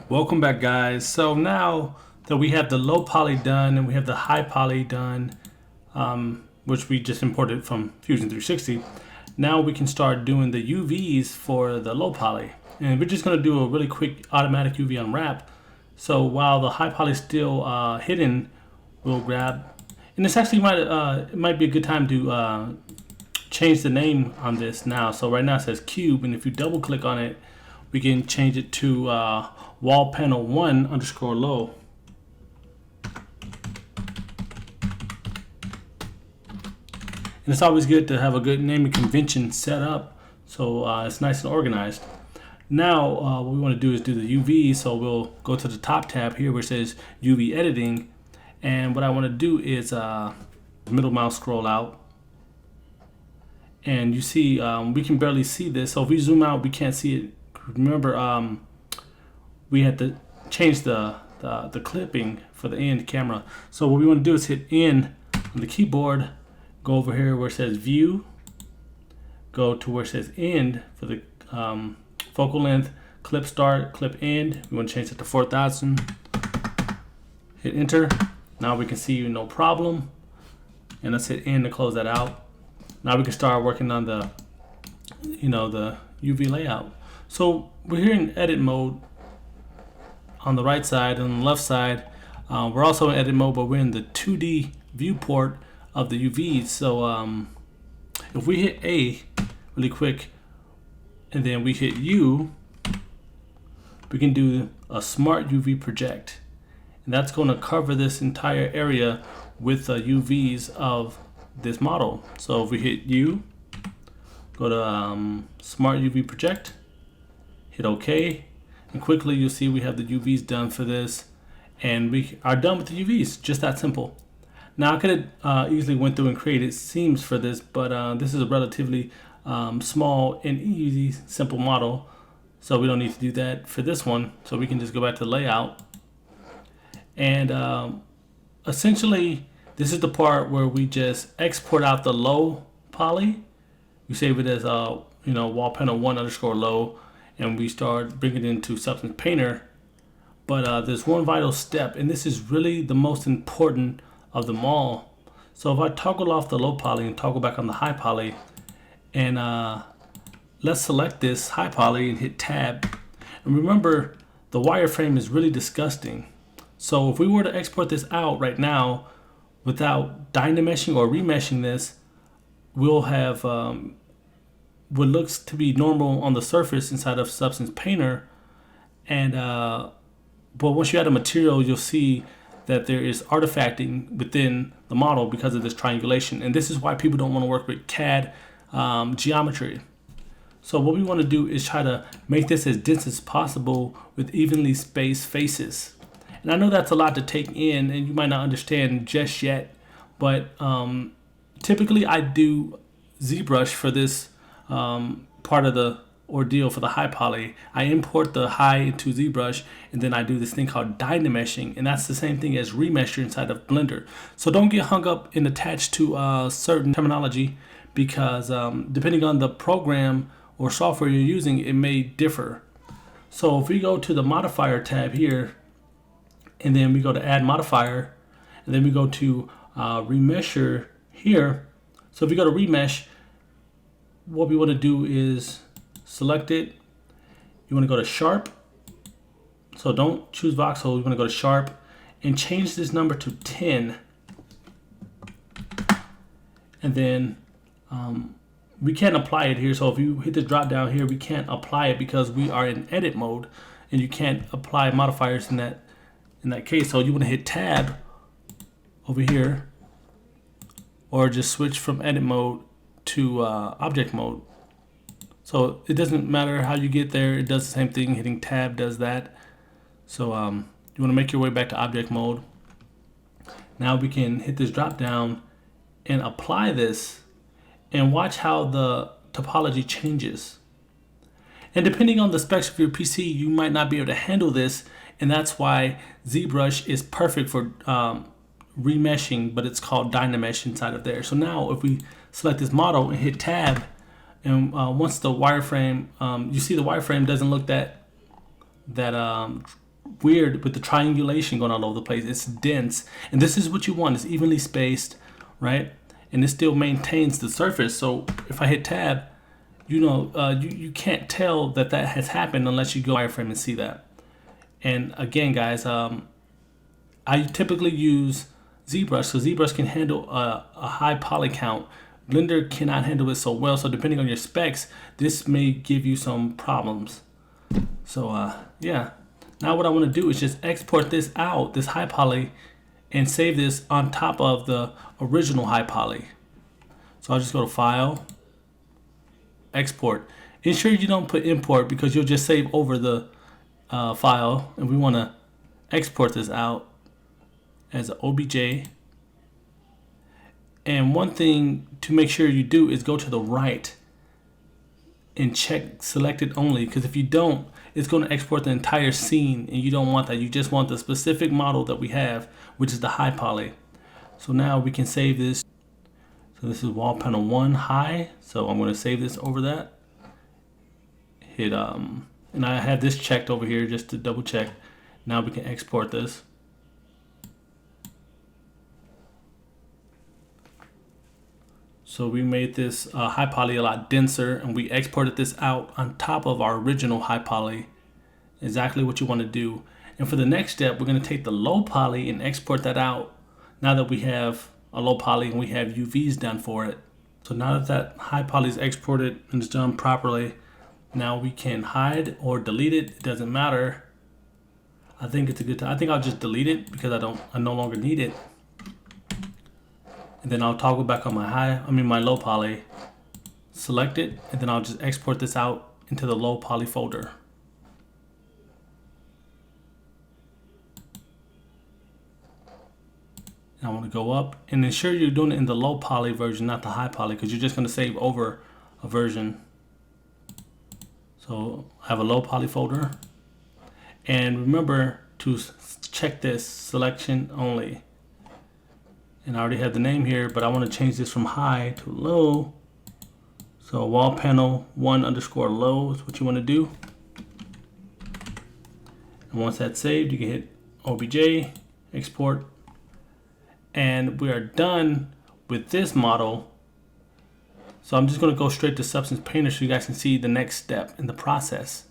Welcome back, guys. So now that we have the low poly done and we have the high poly done, which we just imported from Fusion 360, now we can start doing the UVs for the low poly. And we're just going to do a really quick automatic UV unwrap. So while the high poly is still hidden, we'll grab, and this actually might be a good time to change the name on this now. So right now it says cube, and if you double click on it, we can change it to wall panel 1 underscore low. And it's always good to have a good naming convention set up so it's nice and organized. Now what we want to do is do the UV, so we'll go to the top tab here where it says UV editing, and what I want to do is middle mouse scroll out, and you see we can barely see this, so if we zoom out we can't see it. Remember we had to change the clipping for the end camera. So what we want to do is hit N on the keyboard, go over here where it says view, go to where it says end for the focal length, clip start, clip end. We want to change it to 4000. Hit enter. Now we can see you no problem. And let's hit N to close that out. Now we can start working on the the UV layout. So we're here in edit mode on the right side, and on the left side we're also in edit mode, but we're in the 2D viewport of the UVs. So if we hit A really quick and then we hit U, we can do a smart UV project, and that's going to cover this entire area with the UVs of this model. So if we hit U, go to smart UV project, hit OK, and quickly you'll see we have the UVs done for this, and we are done with the UVs. Just that simple. Now I could have easily went through and created seams for this, but this is a relatively small and easy, simple model, so we don't need to do that for this one. So we can just go back to layout, and essentially this is the part where we just export out the low poly. We save it as wall panel 1 underscore low, and we start bringing it into Substance Painter. But there's one vital step, and this is really the most important of them all. So if I toggle off the low poly and toggle back on the high poly, and let's select this high poly and hit tab. And remember, the wireframe is really disgusting. So if we were to export this out right now without dynameshing or remeshing this, we'll have what looks to be normal on the surface inside of Substance Painter, and but once you add a material, you'll see that there is artifacting within the model because of this triangulation, and this is why people don't want to work with CAD geometry. So what we want to do is try to make this as dense as possible with evenly spaced faces. And I know that's a lot to take in, and you might not understand just yet, but typically I do ZBrush for this part of the ordeal for the high poly. I import the high into ZBrush, and then I do this thing called dynameshing, and that's the same thing as remesher inside of Blender. So don't get hung up and attached to certain terminology, because depending on the program or software you're using, it may differ. So if we go to the modifier tab here, and then we go to add modifier, and then we go to remesher here. So if we go to remesh, what we want to do is select it. You want to go to sharp. So don't choose voxel. You want to go to sharp and change this number to 10. And then we can't apply it here. So if you hit the drop down here, we can't apply it because we are in edit mode, and you can't apply modifiers in that case. So you want to hit tab over here, or just switch from edit mode to object mode. So it doesn't matter how you get there, it does the same thing. Hitting tab does that. So you want to make your way back to object mode. Now we can hit this drop down and apply this, and watch how the topology changes. And depending on the specs of your PC, you might not be able to handle this, and that's why ZBrush is perfect for remeshing, but it's called dynamesh inside of there. So now if we select this model and hit tab, and once the wireframe, you see the wireframe doesn't look that weird with the triangulation going all over the place. It's dense, and this is what you want. It's evenly spaced, right? And it still maintains the surface. So if I hit tab, you can't tell that has happened unless you go wireframe and see that. And again, guys, I typically use ZBrush, so ZBrush can handle a high poly count. Blender cannot handle it so well, so depending on your specs, this may give you some problems. So yeah, now what I want to do is just export this out, this high poly, and save this on top of the original high poly. So I'll just go to File, Export. Ensure you don't put import because you'll just save over the file, and we want to export this out as an OBJ. And one thing to make sure you do is go to the right and check selected only, because if you don't, it's going to export the entire scene, and you don't want that. You just want the specific model that we have, which is the high poly. So now we can save this. So this is wall panel 1 high, so I'm going to save this over that. Hit and I have this checked over here just to double check. Now we can export this. So we made this high poly a lot denser, and we exported this out on top of our original high poly. Exactly what you want to do. And for the next step, we're going to take the low poly and export that out now that we have a low poly and we have UVs done for it. So now that that high poly is exported and it's done properly, now we can hide or delete it. It doesn't matter. I think it's a good time. I think I'll just delete it because I no longer need it. And then I'll toggle back on my low poly, select it, and then I'll just export this out into the low poly folder. And I want to go up and ensure you're doing it in the low poly version, not the high poly, because you're just going to save over a version. So I have a low poly folder, and remember to check this selection only. And I already have the name here, but I want to change this from high to low. So wall panel 1_low is what you want to do. And once that's saved, you can hit OBJ, export. And we are done with this model. So I'm just going to go straight to Substance Painter so you guys can see the next step in the process.